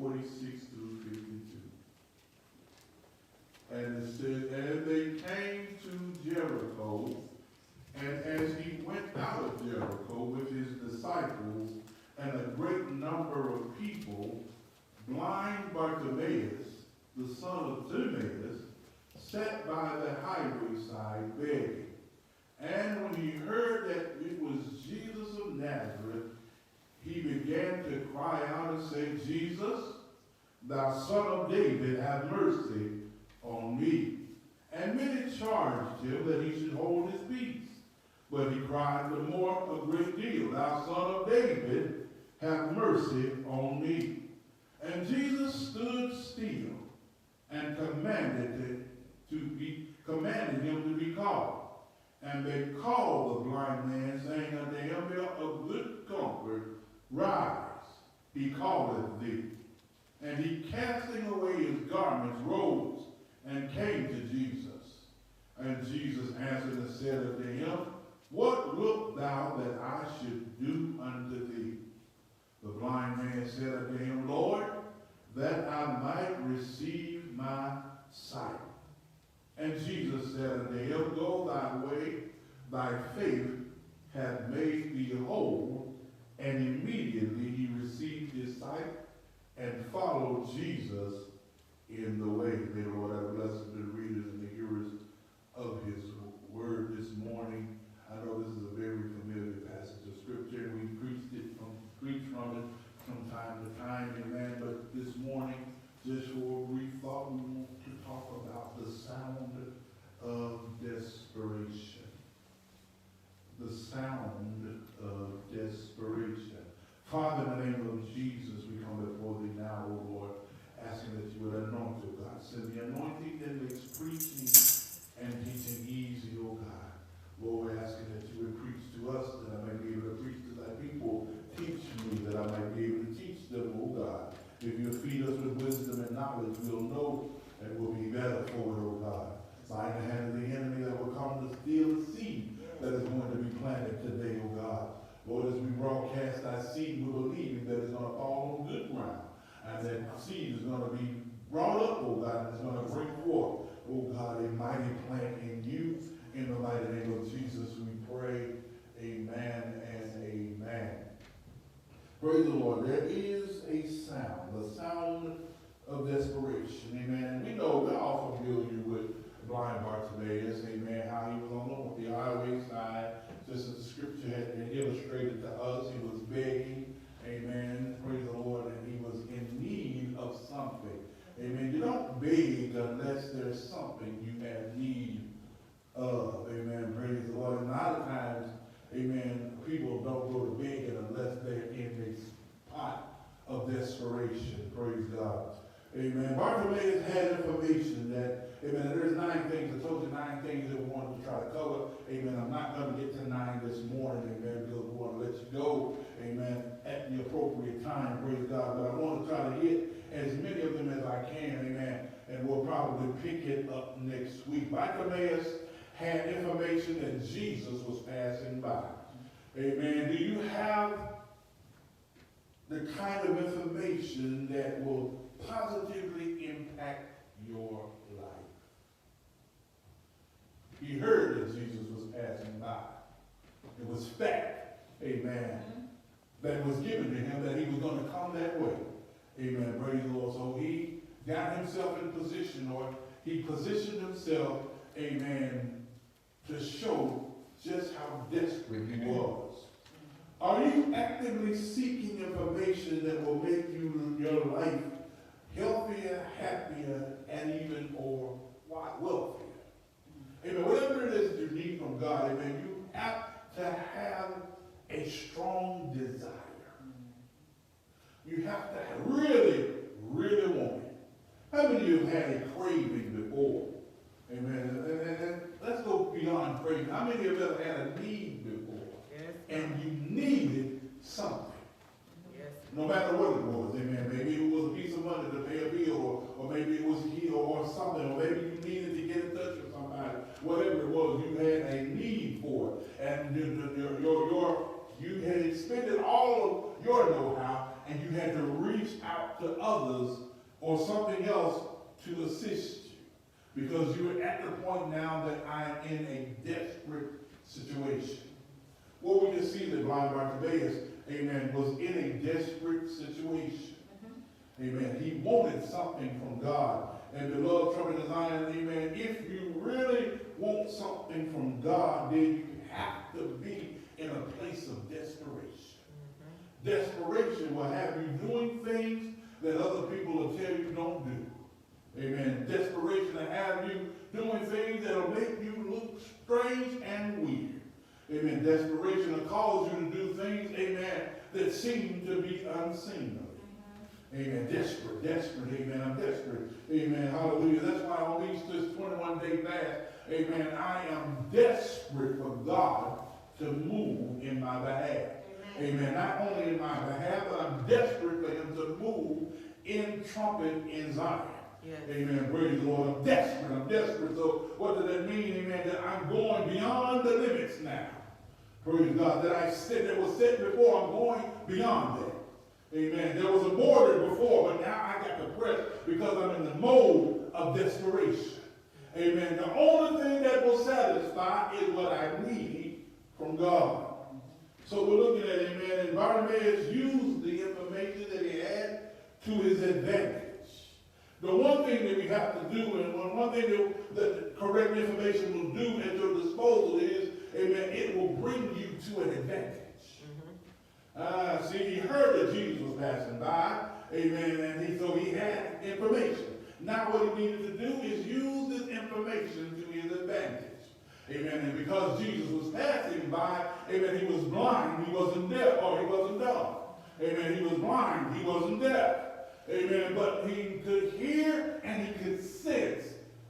46 through 52. And it says, and they came to Jericho, and as he went out of Jericho with his disciples and a great number of people, blind Bartimaeus, the son of Timaeus, sat by the highway side begging. And when he heard that it was Jesus of Nazareth, he began to cry out and say, Jesus, thou son of David, have mercy on me. And many charged him that he should hold his peace. But he cried the more a great deal, thou son of David, have mercy on me. And Jesus stood still and commanded him to be called. And they called the blind man, saying unto him, Be of good comfort, rise, he calleth thee. And he, casting away his garments, rose and came to Jesus. And Jesus answered and said unto him, What wilt thou that I should do unto thee? The blind man said unto him, Lord, that I might receive my sight. And Jesus said unto him, Go thy way, thy faith hath made thee whole. And immediately he received his sight and followed Jesus in the way. May the Lord have blessed the readers and the hearers of his word this morning. I know this is a very familiar passage of scripture, and we preached from it from time to time, amen. But this morning, just for a brief thought, we want to talk about the sound of desperation. The sound of desperation. Father, in the name of Jesus, we come before thee now, O Lord, asking that you would anoint, O God. Send the anointing that makes preaching and teaching easy, O God. Lord, we're asking that you would preach to us, that I might be able to preach to thy people. Teach me, that I might be able to teach them, O God. If you feed us with wisdom and knowledge, we'll know and we'll be better for it, O God. Bind the hand of the enemy that will come to steal the seed that is going to be planted today, O God. Lord, as we broadcast thy seed, we're believing that it's going to fall on good ground. And that seed is going to be brought up, O God, and it's going to bring forth, O God, a mighty plant in you. In the mighty name of Jesus, we pray. Amen and amen. Praise the Lord. There is a sound, the sound of desperation. Amen. And we know we're all familiar with blind Bartimaeus. Amen. How he was on the highway side, just as the scripture had illustrated to us. He was begging. Amen. Praise the Lord. And he was in need of something. Amen. You don't beg unless there's something you have need of. Amen. Praise the Lord. And a lot of times, amen, people don't go to begging unless they're in a spot of desperation. Praise God. Amen. Bartimaeus had information that, amen, there's 9 things. I told you 9 things that we wanted to try to cover. Amen. I'm not going to get to 9 this morning, amen, because we want to let you go, amen, at the appropriate time. Praise God. But I want to try to hit as many of them as I can, amen, and we'll probably pick it up next week. Bartimaeus had information that Jesus was passing by. Amen. Do you have the kind of information that will positively impact your life? He heard that Jesus was passing by. It was fact, amen, that was given to him that he was going to come that way. Amen. Praise the Lord. So he got himself in position, or he positioned himself, amen, to show just how desperate he was. Are you actively seeking information that will make your life healthier, happier, and even more wealthier? Amen. Whatever it is that you need from God, amen, you have to have a strong desire. You have to really, really want it. How many of you have had a craving before? Amen. And let's go beyond craving. How many of you have had a need before? Yes. And you needed something? Yes. No matter what it was. Amen. Maybe it was a piece of money to pay a bill, or maybe it was a key or something, or maybe you needed to get in touch with somebody. Whatever it was, you had a need for it. And you had expended all of your know-how and you had to reach out to others or something else to assist you. Because you were at the point now that I am in a desperate situation. Well, we can see that blind Bartimaeus, amen, was in a desperate situation. Amen. He wanted something from God. And beloved trumpet of Zion, amen, if you really want something from God, then you have to be in a place of desperation. Desperation will have you doing things that other people will tell you don't do. Amen. Desperation will have you doing things that will make you look strange and weird. Amen. Desperation will cause you to do things, amen, that seem to be unseemly. Amen. Desperate, amen. I'm desperate. Amen. Hallelujah. That's why on this 21-day fast, amen, I am desperate for God to move in my behalf. Amen. Not only in my behalf, but I'm desperate for him to move in trumpet in Zion. Yes. Amen. Praise the Lord. I'm desperate. So what does that mean? Amen. That I'm going beyond the limits now. Praise God. That was set before. I'm going beyond that. Amen. There was a border before, but now I got to press because I'm in the mode of desperation. Amen. The only thing that will satisfy is what I need from God. So we're looking at, amen, and Bartimaeus used the information that he had to his advantage. The one thing that we have to do, and one thing that correct information will do at your disposal is, amen, it will bring you to an advantage. See, he heard that Jesus was passing by, amen, and so he had information. Now what he needed to do is use this information to his advantage. Amen, and because Jesus was passing by, amen, he was blind, he wasn't deaf, or he wasn't dumb. Amen, he was blind, he wasn't deaf. Amen, but he could hear and he could sense,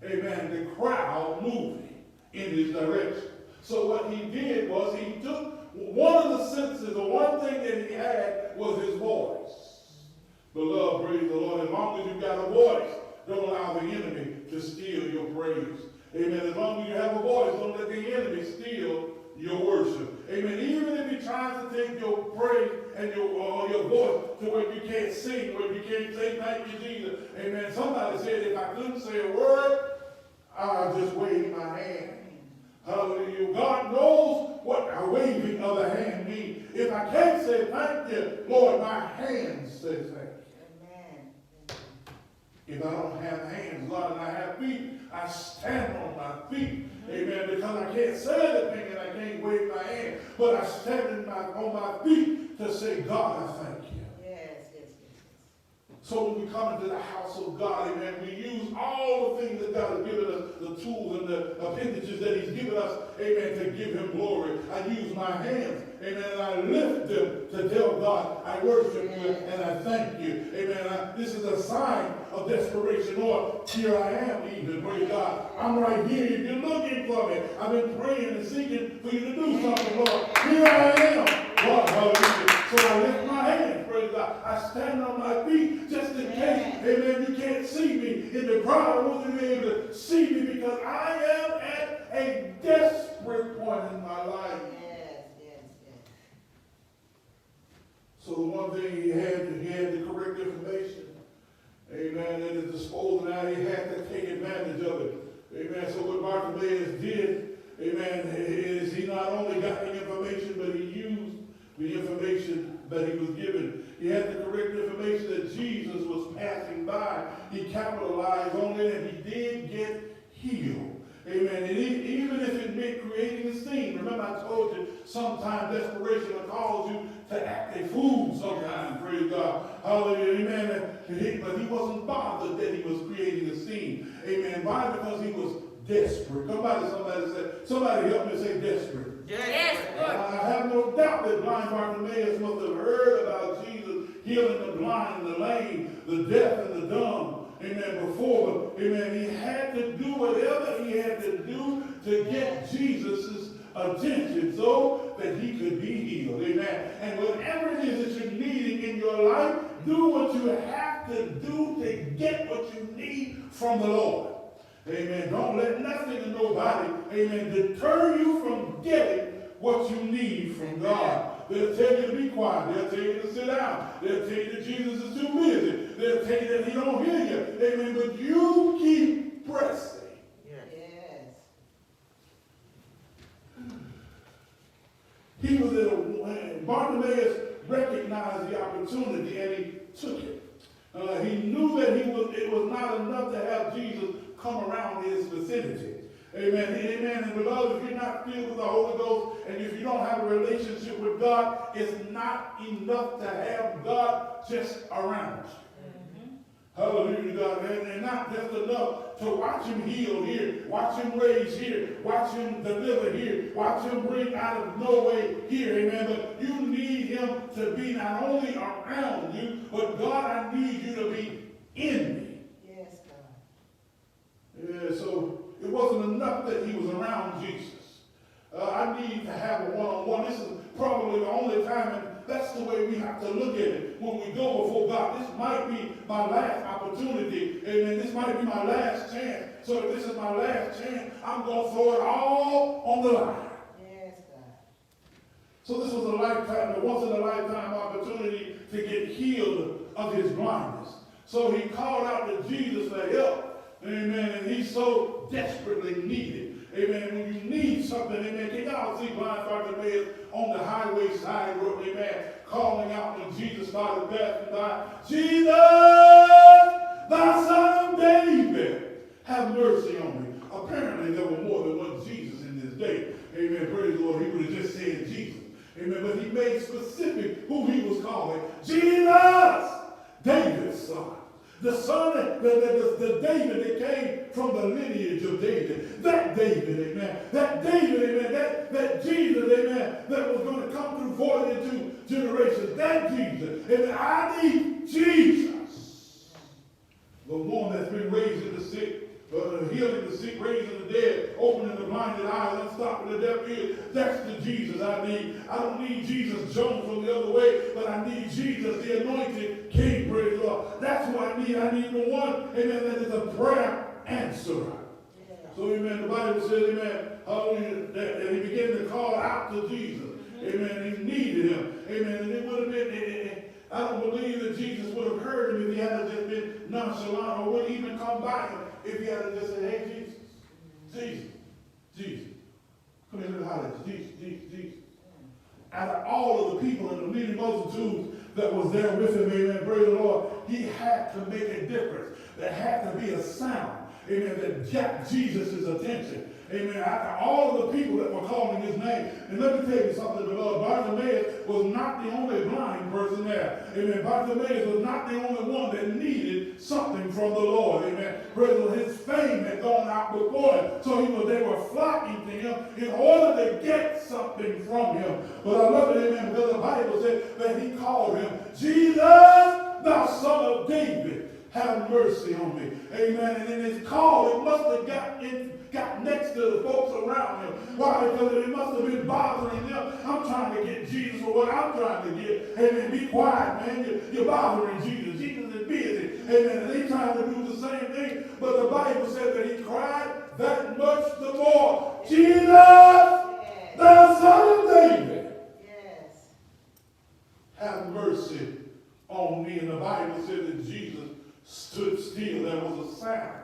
amen, the crowd moving in his direction. So what he did was he took one of the senses, the one thing that he had was his voice. Beloved, praise the Lord, as long as you've got a voice, don't allow the enemy to steal your praise. Amen. As long as you have a voice, don't let the enemy steal your worship. Amen. Even if he tries to take your praise and your voice to where you can't sing, where you can't say thank you, Jesus. Amen. Somebody said if I couldn't say a word, I'll just wave my hand. Hallelujah. God knows what a waving of the hand means. If I can't say thank you, Lord, my hands say thank you. Amen. If I don't have hands, Lord, and I have feet, I stand on my feet. Amen. Because I can't say anything and I can't wave my hand. But I stand on my feet to say, God, I thank you. So when we come into the house of God, amen, we use all the things that God has given us, the tools and the appendages that he's given us, amen, to give him glory. I use my hands, amen, and I lift them to tell God, I worship you and I thank you. Amen. This is a sign of desperation. Lord, here I am even, praise God. I'm right here. You're looking for me. I've been praying and seeking for you to do something, Lord. Here I am. God, hallelujah. So I lift my hands, praise God. I stand on my feet just in case, amen, you can't see me in the crowd. I want you to be able to see me because I am at a desperate point in my life. So the one thing he had the correct information, amen, at his disposal. Now he had to take advantage of it. Amen. So what Bartimaeus did, amen, is he not only got the information, but he used the information that he was given. He had the correct information that Jesus was passing by. He capitalized on it and he did get healed. Amen. And even if it meant creating a scene. Remember I told you sometimes desperation will cause you to act a fool sometimes. Praise God. Hallelujah. Amen. But he wasn't bothered that he was creating a scene. Amen. Why? Because he was desperate. Somebody help me say desperate. Yes. I have no doubt that blind Bartimaeus must have heard about Jesus healing the blind, the lame, the deaf, and the dumb. Amen. Before, amen, he had to do whatever he had to do to get Jesus' attention so that he could be healed. Amen. And whatever it is that you're needing in your life, do what you have to do to get what you need from the Lord. Amen. Don't let nothing and nobody, amen, deter you from getting what you need from God. They'll tell you to be quiet. They'll tell you to sit down. They'll tell you that Jesus is too busy. They'll tell you that he don't hear you. Amen. But you keep pressing. Yes. He was in a, Bartimaeus recognized the opportunity and he took it. He knew that it was not enough to have Jesus come around his vicinity. Amen. Amen. And beloved, if you're not filled with the Holy Ghost and if you don't have a relationship with God, it's not enough to have God just around you. Hallelujah to God. And not just enough to watch him heal here, watch him raise here, watch him deliver here, watch him bring out of no way here. Amen. But you need him to be not only around you, but God, I need you to be in me. Yes, God. Yeah, so it wasn't enough that he was around Jesus. I need to have a one-on-one. This is probably the only time, and that's the way we have to look at it when we go before God. This might be my last opportunity. Amen. This might be my last chance. So if this is my last chance, I'm going to throw it all on the line. Yes, God. So this was a once-in-a-lifetime opportunity to get healed of his blindness. So he called out to Jesus for help. Amen. And he so desperately needed. Amen. When you need something, amen. Can y'all see blind Bartimaeus on the highway side road, amen, calling out when Jesus started passing by, Jesus, thou son of David, have mercy on me. Apparently there were more than one Jesus in this day. Amen. Praise the Lord. He would have just said Jesus. Amen. But he made specific who he was calling. Jesus, David's son. The son, the David that came from the lineage of David. That David, amen. That David, amen. That Jesus, amen, that was going to come through 42 generations. That Jesus. Amen. I need Jesus. The one that's been raising the sick, healing the sick, raising the dead, opening the blinded eyes, unstopping the deaf ears. That's the Jesus I need. I don't need Jesus Jones from the other way, but I need Jesus, the anointed King, praise the Lord. That's what I need. I need the one, amen, that is a prayer answerer. Yeah. So, amen, the Bible says, amen, hallelujah, that he began to call out to Jesus. Amen, he needed him. Amen, and it would have been, I don't believe that Jesus would have heard him if he had just been nonchalant or would even come by him if he had just said, hey, Jesus. Come here, let me holler at you. Jesus. Out of all of the people in the many multitudes that was there with him, amen, praise the Lord, he had to make a difference. There had to be a sound, amen, that got Jesus' attention. Amen. After all of the people that were calling his name. And let me tell you something, beloved. Bartimaeus was not the only blind person there. Amen. Bartimaeus was not the only one that needed something from the Lord. Amen. His fame had gone out before him. So they were flocking to him in order to get something from him. But I love it, amen, because the Bible said that he called him, Jesus, thou son of David, have mercy on me. Amen. And in his call, it must have got next to the folks around him. Why? Because it must have been bothering them. I'm trying to get Jesus for what I'm trying to get. Amen. Be quiet, man. You're bothering Jesus. Jesus is busy. Amen. And he's trying to do the same thing. But the Bible said that he cried that much the more. Jesus, thou son of David, have mercy on me. And the Bible said that Jesus stood still. There was a sound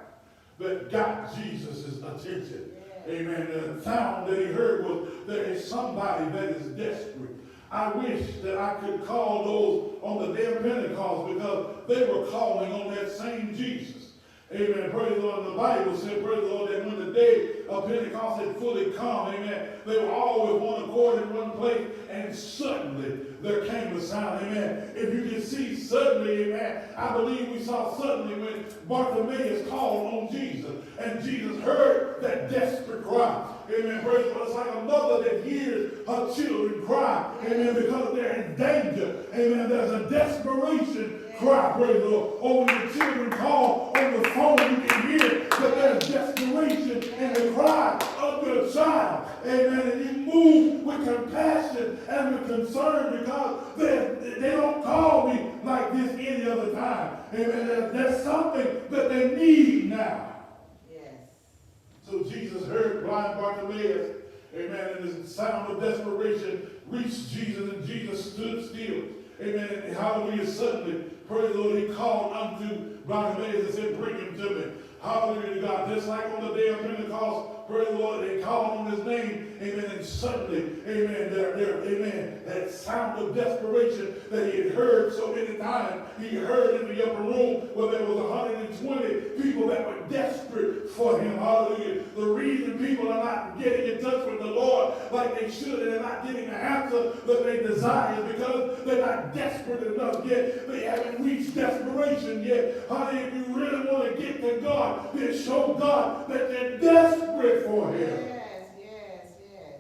that got Jesus' attention. Yeah. Amen. The sound that he heard was, there is somebody that is desperate. I wish that I could call those on the day of Pentecost because they were calling on that same Jesus. Amen. Praise the Lord. The Bible said, praise the Lord, that when the day of Pentecost had fully come, amen, they were all with one accord in one place, and suddenly there came a sound. Amen. If you can see suddenly, amen, I believe we saw suddenly when Bartimaeus called on Jesus, and Jesus heard that desperate cry. Amen. Praise the Lord. It's like a mother that hears her children cry. Amen. Because they're in danger. Amen. There's a desperation cry. Praise the Lord. Or when the children call on the phone, you can hear that there's desperation in the cry of your child. Amen. And you move with compassion and with concern because they don't call me like this any other time. Amen. There's something that they need now. So Jesus heard blind Bartimaeus, amen, and the sound of desperation reached Jesus, and Jesus stood still. Amen. And hallelujah. Suddenly, praise the Lord, he called unto Bartimaeus and said, bring him to me. Hallelujah to God. Just like on the day of Pentecost, praise the Lord, they called on his name. Amen. And suddenly, amen, amen, that sound of desperation that he had heard so many times, he heard in the upper room where there was 120 people that were desperate for him. Hallelujah. The reason people are not getting in touch with the Lord like they should, and they're not getting the answer that they desire, is because they're not desperate enough yet. They haven't reached desperation yet. Honey, if you really want to get to God, then show God that they're desperate for him. Yes, yes, yes.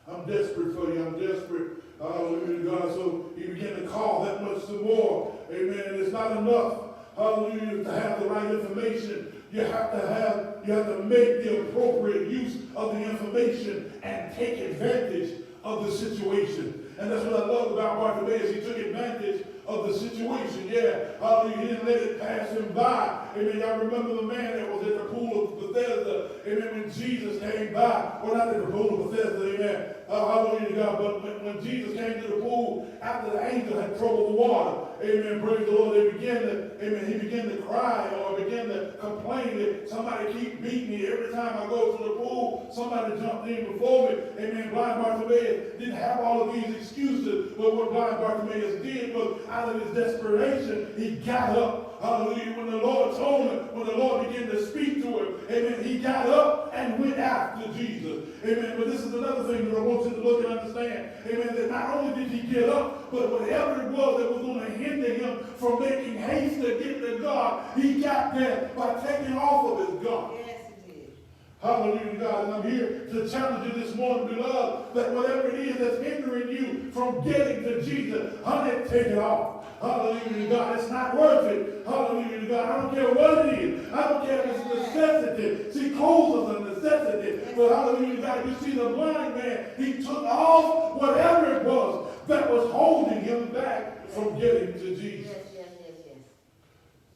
I'm desperate for you. I'm desperate. Hallelujah to God. So he began to call that much some more. Amen. It's not enough. Hallelujah, to have the right information. You have to make the appropriate use of the information and take advantage of the situation. And that's what I love about Bartimaeus. He took advantage of the situation. Yeah. Hallelujah. He didn't let it pass him by. Amen. Y'all remember the man that was at the pool of Bethesda. Amen. When Jesus came by. Well, not at the pool of Bethesda. Amen. Hallelujah to God. But when Jesus came to the pool, after the angel had troubled the water. Amen. Praise the Lord. He began to cry or began to complain that somebody keep beating me. Every time I go to the pool, somebody jumped in before me. Amen. Blind Bartimaeus didn't have all of these excuses. But what blind Bartimaeus did was, out of his desperation, he got up. Hallelujah. When the Lord told him, when the Lord began to speak to him, amen, he got up and went after Jesus. Amen. But this is another thing that I want you to look and understand. Amen. That not only did he get up, but whatever it was that was going to hinder him from making haste to get to God, he got there by taking off of his God. Yes, he did. Hallelujah to God. And I'm here to challenge you this morning, beloved, that whatever it is that's hindering you from getting to Jesus, honey, take it off. Hallelujah to God. It's not worth it. Hallelujah to God. I don't care what it is. I don't care if it's a necessity. See, clothes is a necessity. But hallelujah to God, you see the blind man, he took off whatever it was that was holding him back from getting to Jesus. Yes, yes,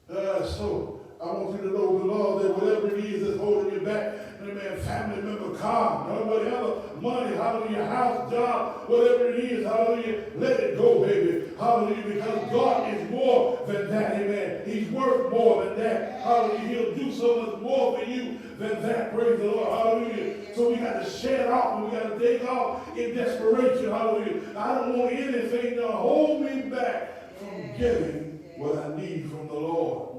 yes, yes. So I want you to know, beloved, that whatever it is that's holding you back, amen, family member, car, whatever, money, hallelujah, house, job, whatever it is, hallelujah, let it go, baby. Hallelujah, because God is more than that, amen. He's worth more than that. Hallelujah, he'll do so much more for you than that, praise the Lord, hallelujah. So we got to shed off, and we got to take off in desperation, hallelujah. I don't want anything to hold me back from getting what I need from the Lord.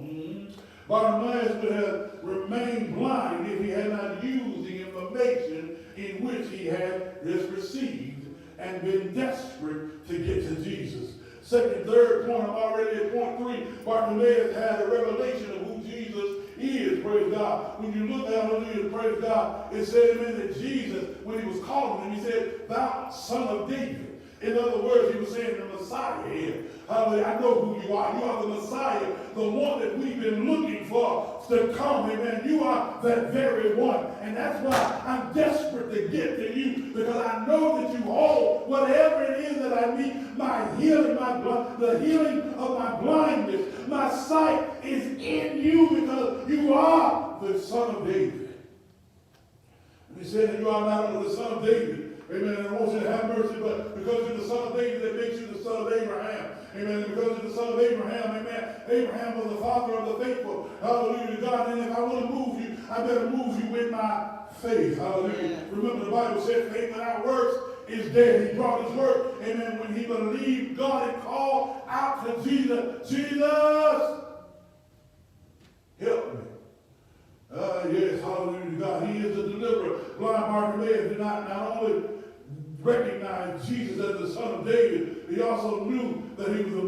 Bartimaeus would have remained blind if he had not used the information in which he had just received and been desperate to get to Jesus. Second, third point, I'm already at point 3. Bartimaeus had a revelation of who Jesus is, praise God. When you look at him, praise God, it said amen, that Jesus, when he was calling him, he said, thou son of David. In other words, he was saying the Messiah here. Hallelujah. I know who you are. You are the Messiah, the one that we've been looking for to come. Amen. You are that very one. And that's why I'm desperate to get to you, because I know that you hold whatever it is that I need. My healing, the healing of my blindness, my sight is in you, because you are the Son of David. And he said that you are not only the Son of David, amen, and I want you to have mercy, but because you're the Son of David, that makes you the Son of Abraham. Amen. And because you're the Son of Abraham, amen, Abraham was the father of the faithful. Hallelujah to God. And if I want to move you, I better move you with my faith. Hallelujah. Yeah. Remember, the Bible said faith without works is dead. He brought his work. Amen. When he believed God and called out to Jesus, Jesus, help me. Yes, hallelujah to God. He is the deliverer. Blind Bartimaeus did not only recognize Jesus as the Son of David, he also knew that he was the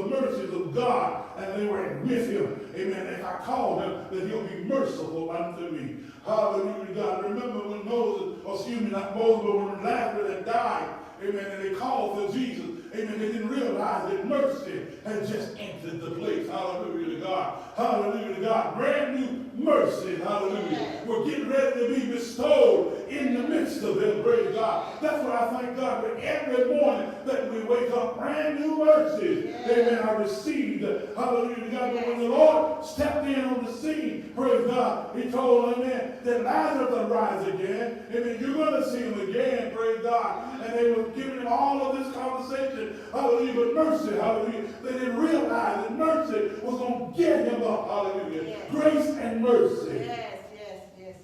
mercies of God, and they were with him. Amen. If I call him, that he'll be merciful unto me. Hallelujah to God. Remember when not Moses, but when Lazarus had died, amen, and they called for Jesus. Amen. They didn't realize that mercy had just entered the place. Hallelujah to God. Hallelujah to God. Brand new mercy. Hallelujah. We're getting ready to be bestowed in the midst of them, praise God. That's what I thank God for every morning that we wake up, brand new mercies. Amen. I received, hallelujah, God. But when the Lord stepped in on the scene, praise God, he told, amen, that Lazarus will rise again. Amen. You're going to see him again, praise God. And they were giving him all of this conversation, hallelujah, but mercy, hallelujah. They didn't realize that mercy was going to get him up, hallelujah. Yes. Grace and mercy. Yes.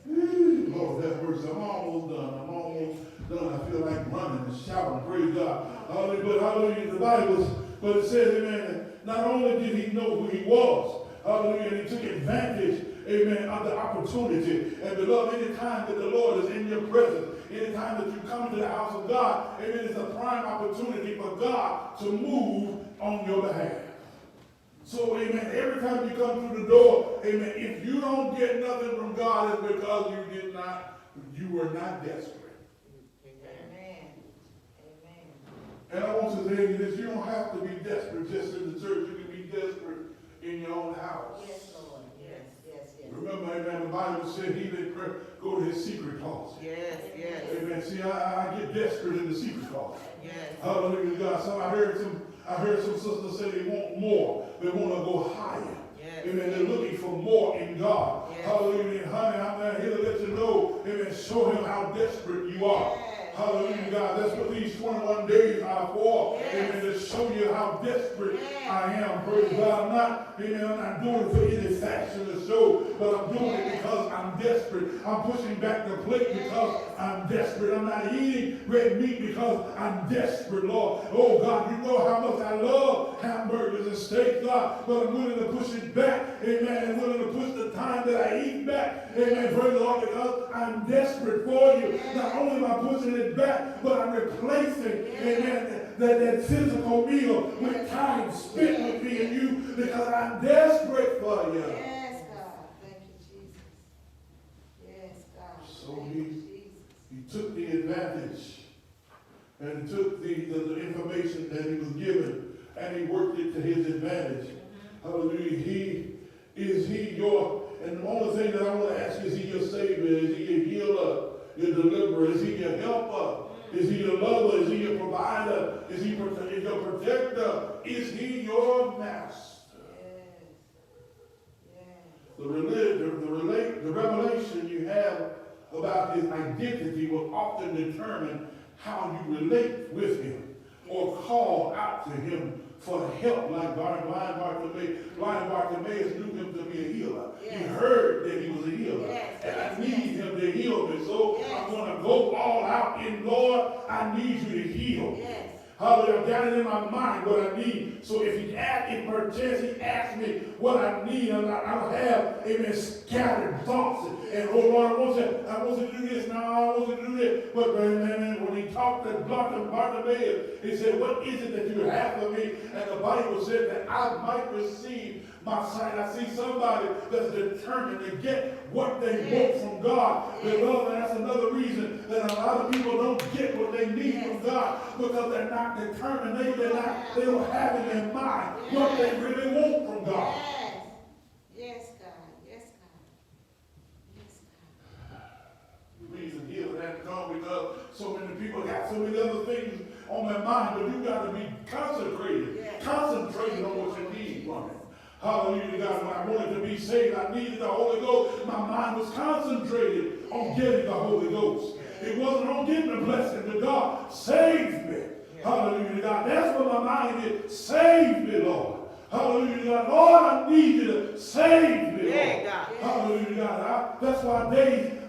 Lord, have mercy. I'm almost done. I feel like running and shouting. Praise God. Hallelujah. But hallelujah, the Bible, but it says, amen, not only did he know who he was, hallelujah, and he took advantage, amen, of the opportunity. And beloved, any time that the Lord is in your presence, any time that you come to the house of God, amen, it's a prime opportunity for God to move on your behalf. So, amen, every time you come through the door, amen, if you don't get nothing from God, it's because you were not desperate. Amen. And I want to tell you this, you don't have to be desperate just in the church. You can be desperate in your own house. Yes, Lord. Yes. Remember, amen, the Bible said he that go to his secret closet. Yes. Amen. See, I get desperate in the secret closet. Yes. Hallelujah, God. So I heard some sisters say they want more. They want to go higher. Yes. Amen. They're looking for more in God. Yes. Hallelujah. Honey, I'm here to let you know. Amen. Show him how desperate you are. Yes. Hallelujah, God. That's what these 21 days are for. Yes. Amen. To show you how desperate Yes. I am. Praise God. I'm not doing it for any fashion or show, but I'm doing it because I'm desperate. I'm pushing back the plate because I'm desperate. I'm not eating red meat because I'm desperate, Lord. Oh, God, you know how much I love hamburgers and steak, God, but I'm willing to push it back. Amen. I'm willing to push the time that I eat back. Amen. Praise the Lord, because I'm desperate for you. Not only am I pushing it back, but I'm replacing, amen, that physical meal with time spent with me and you because I'm desperate for you. Yes, God. Thank you, Jesus. Yes, God. So Thank you, Jesus. he took the advantage and took the information that he was given and he worked it to his advantage. Hallelujah. Is he your, and the only thing that I want to ask you, is he your savior? Is he your healer, your deliverer? Is he your helper? Is he your lover? Is he your provider? Is he your protector? Is he your master? The revelation you have about his identity will often determine how you relate with him or call out to him for help, like blind Bartimaeus knew him to be a healer. Yes. He heard that he was a healer. Yes. And I need him to heal me. So I'm going to go all out in, Lord, I need you to heal. Yes. Hallelujah. I've got it in my mind what I need. So if perchance he asks me what I need, I don't have, amen, scattered thoughts. And oh Lord, I want you to do this. No, I want you to do this. But when he talked to Bartimaeus, he said, what is it that you have for me? And the Bible said that I might receive my sight. I see somebody that's determined to get what they want from God. Beloved, that's another reason that a lot of people don't get what they need from God, because they're not determined. They don't have in their mind what they really want from God. Yes, God. The reason healing had to come because so many people got so many other things on their mind, but you got to be concentrated on what you need from it. Hallelujah, God. When I wanted to be saved, I needed the Holy Ghost. My mind was concentrated on getting the Holy Ghost. It wasn't on getting the blessing, but God saved me. Hallelujah, God. That's what my mind is. Save me, Lord. Hallelujah, God. Lord, I need you to save me, Lord. Hallelujah, God. That's why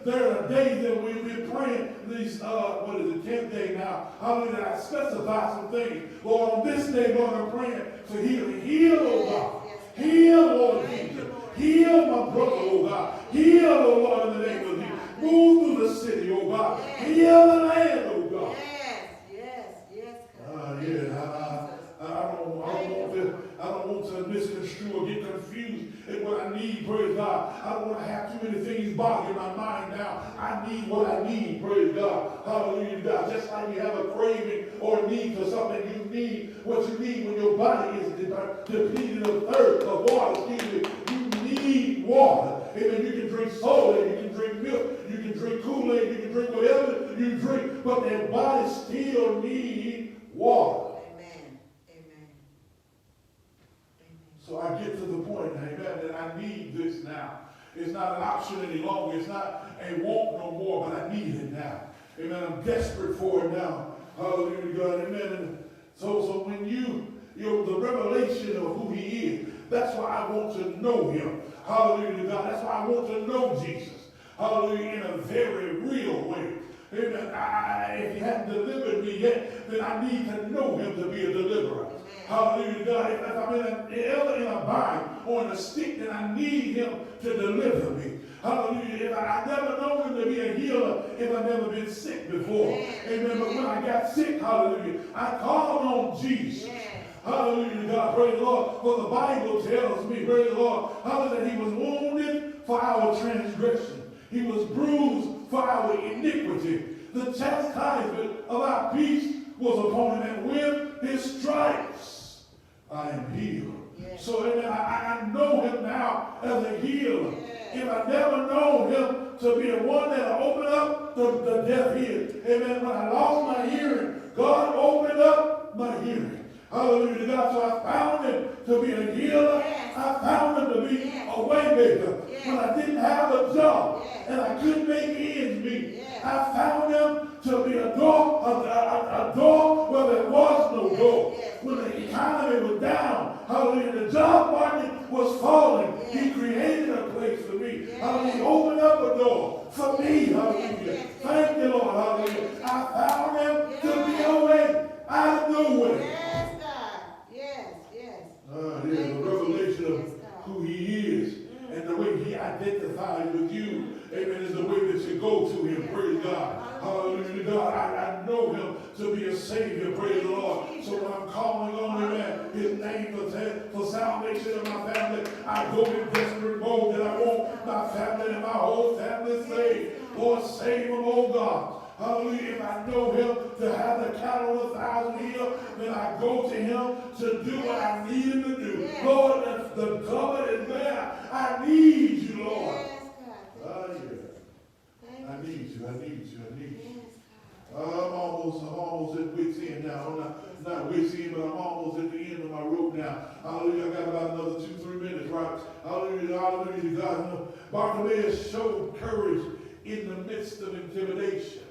there are days that we've been praying these, 10th day now. Hallelujah, I specify some things. Lord, on this day, Lord, I'm praying for healing. Heal, oh God. Heal, Lord Jesus. Heal my brother, oh God. Heal, oh Lord, in the name of Jesus. Move through the city, oh God. Heal the land, oh God. I don't want to misconstrue or get confused in what I need, praise God. I don't want to have too many things bogging my mind now. I need what I need, praise God. Hallelujah, God. Just like you have a craving or a need for something, you need what you need when your body is depleted of thirst, of water. You need need water. Amen. You can drink soda, you can drink milk, you can drink Kool-Aid, you can drink whatever you drink, but their body still need water. Amen. Amen. So I get to the point, amen, that I need this now. It's not an option any longer. It's not a want no more, but I need it now. Amen. I'm desperate for it now. Hallelujah to God. Amen. And so when the revelation of who he is, that's why I want to know him. Hallelujah to God. That's why I want to know Jesus. Hallelujah, in a very real way. Amen. If he hadn't delivered me yet, then I need to know him to be a deliverer. Hallelujah to God. If I'm in a bind or in a stick, then I need him to deliver me. Hallelujah. If I never known him to be a healer if I've never been sick before. Amen. But when I got sick, hallelujah, I called on Jesus. Hallelujah to God. Praise the Lord. For the Bible tells me, praise the Lord, hallelujah, that he was wounded for our transgression. He was bruised for our iniquity. The chastisement of our peace was upon him, and with his stripes I am healed. So amen, I know him now as a healer. If I never known him to be the one that opened up the deaf ear. Amen. When I lost my hearing, God opened up my hearing. Hallelujah to God. So I found him to be a healer. I found him to be a way maker. When I didn't have a job and I couldn't make ends meet, I found him to be a door where there was no door. When the economy was down, hallelujah, the job market was falling, he created a place for me. Hallelujah, he opened up a door for me. Hallelujah. Thank you, Lord. Hallelujah. I found him to be a way out of no way. Yes, God. Yes, yes. There's a revelation of who he is and the way he identifies with you. Amen. Is the way that you go to him. Praise God. Hallelujah to God. I know him to be a Savior. Praise the Lord. So when I'm calling on him, his name for salvation of my family, I go in desperate mode that I want my family and my whole family saved. Lord, save them, oh God. Hallelujah. If I know him to have the cattle of 1,000 here, then I go to him to do what I need him to do. Lord, if the cupboard is there, I need you, Lord. I need you. I'm almost at wit's end now. I'm not wit's end, but I'm almost at the end of my rope now. Hallelujah. I got about another 2-3 minutes, right? Hallelujah. Hallelujah to God. Bartimaeus showed courage in the midst of intimidation.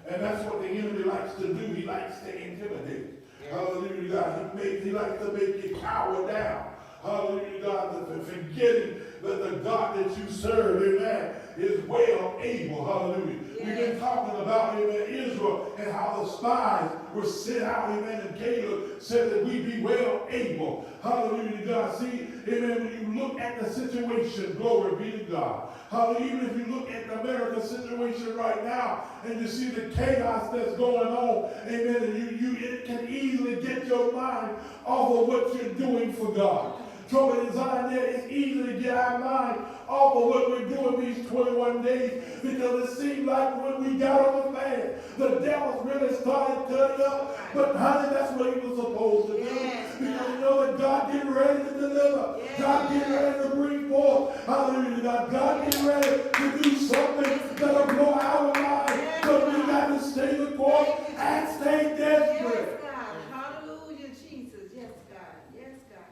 And that's what the enemy likes to do. He likes to intimidate. Hallelujah to God. He likes to make you cower down. Hallelujah to God. Forgetting that the God that you serve, amen, is well able. Hallelujah. We've been talking about, amen, Israel and how the spies were sent out, amen, and Caleb said that we be well able. Hallelujah to God. See, amen, when you look at the situation, glory be to God. Hallelujah. Even if you look at the American situation right now and you see the chaos that's going on, amen, and it can easily get your mind off of what you're doing for God. Trouble and anxiety there, it's easy to get our mind off of what we're doing these 21 days, because it seemed like when we got on the fast, the devil really started cutting up. But honey, that's what he was supposed to do. Because you know that God getting ready to deliver. God getting ready to bring forth. Hallelujah. God getting ready to do something that'll blow our minds. But we got to stay the course and stay desperate. Hallelujah, Jesus. Yes, God. Yes, God.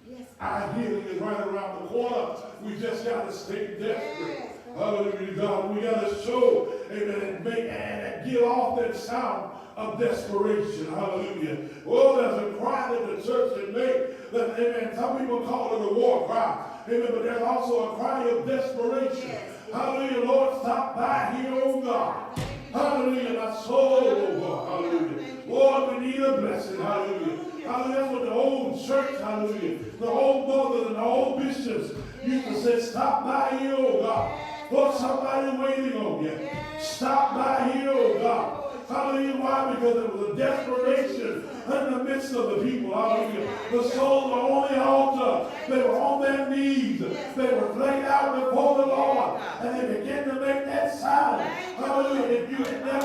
Yes, God. Our healing is right around the corner. We just got to stay desperate. Hallelujah to God. We got to show, amen, and get off that sound of desperation. Hallelujah. Oh, there's a cry that the church can make. That, amen, some people call it a war cry. Amen, but there's also a cry of desperation. Hallelujah. Lord, stop by here, oh God. Hallelujah. My soul, oh God. Hallelujah. Lord, we need a blessing. Hallelujah. Hallelujah. That's what the old church, hallelujah, the old mothers and the old bishops used to say, stop by here, oh God. Lord, somebody waiting on you. Stop by here, oh God. Hallelujah. Why? Because there was a desperation in the midst of the people. Hallelujah. The souls were on the altar. They were on their knees. They were laid out before the Lord. And they began to make that sound. Hallelujah. If you had been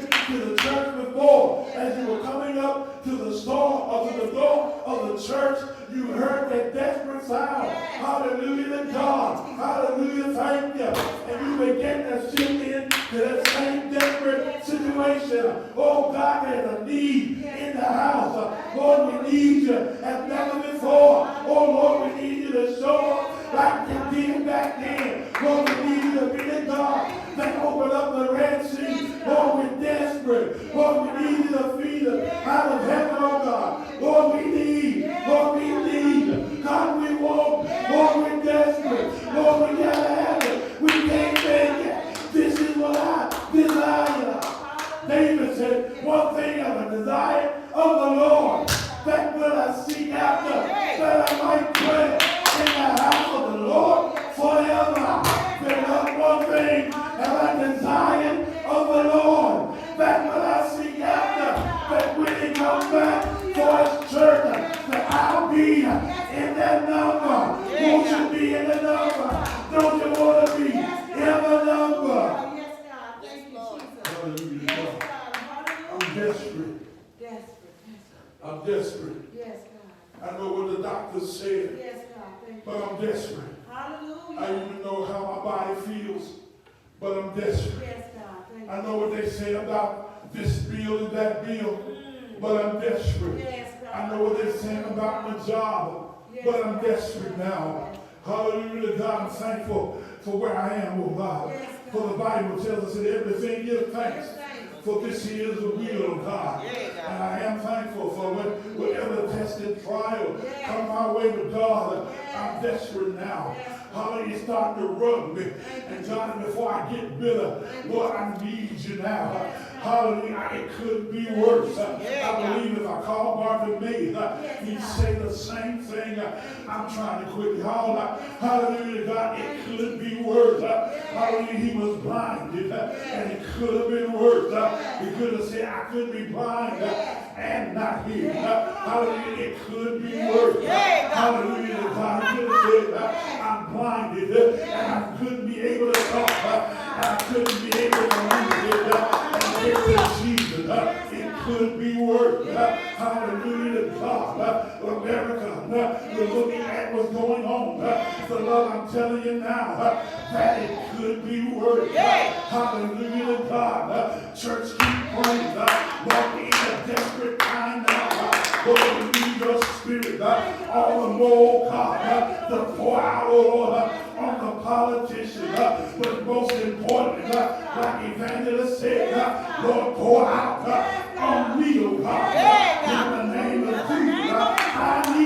to the church before, as you were coming up to the store or to the door of the the church, you heard that desperate sound. Yes. Hallelujah to God. Hallelujah, thank you. And you begin to shift into that same desperate situation. Oh, God, there's a need in the house. Lord, we need you as never before. Oh, Lord, we need you to show up like you did back then. Lord, we need you to be the God that opened up the Red Sea. Lord, we're desperate. Lord, we need you to feed us out of heaven, oh God. Lord, we need. Lord, we need. God, we want. Lord, we're desperate. Lord, we gotta have it. We can't make it. This is what I desire. David said, one thing I have a desire of the Lord, that will I seek after, that I might dwell in the house of the Lord forever. There's one thing that I desire of the Lord, that will I seek after, that when he comes back for his church, that I'll be in that number. Won't you be in the number? Don't you want to be in the number? Yes, God. Thank you, Jesus. Hallelujah. Yes, God. Hallelujah. I'm desperate. I'm desperate. Yes, God. I know what the doctor said, Yes, God. Thank you. but I'm desperate. Hallelujah. I even know how my body feels, but I'm desperate. Yes, God. Thank you. I know what they say about this bill and that bill, but I'm desperate. Yes, God. I know what they're saying about my job, but I'm desperate now. Hallelujah, God, I'm thankful for where I am, oh God. Yes, God. For the Bible tells us that everything gives thanks. Yes, thanks. For this is the will of God. And I am thankful for whatever tested trial come my way with God. I'm desperate now. Hallelujah, it's starting to rub me. And God, before I get bitter, Lord, I need you now. Hallelujah, it could be worse. I believe if I call Bartimaeus, he'd say the same thing. I'm trying to quit. Hallelujah, God, it could be worse. Hallelujah, he was blinded, and it could have been worse. He could have said, I could be blind and not hear. Hallelujah, it could be worse. Hallelujah, God could have said, I'm blinded, and I couldn't be able to talk, and I couldn't be able to read it, and get to Jesus. It could be worse. Hallelujah to God. America, you're looking at what's going on. So Lord, I'm telling you now that it could be worse. Hallelujah to God. Church, keep praying. Lord, in a desperate time now. Lord, we need your spirit all the more, God, to pour out, Lord, on the politicians. But most importantly, like Evangelist said, Lord, pour out on me, oh God. In the name of Jesus, I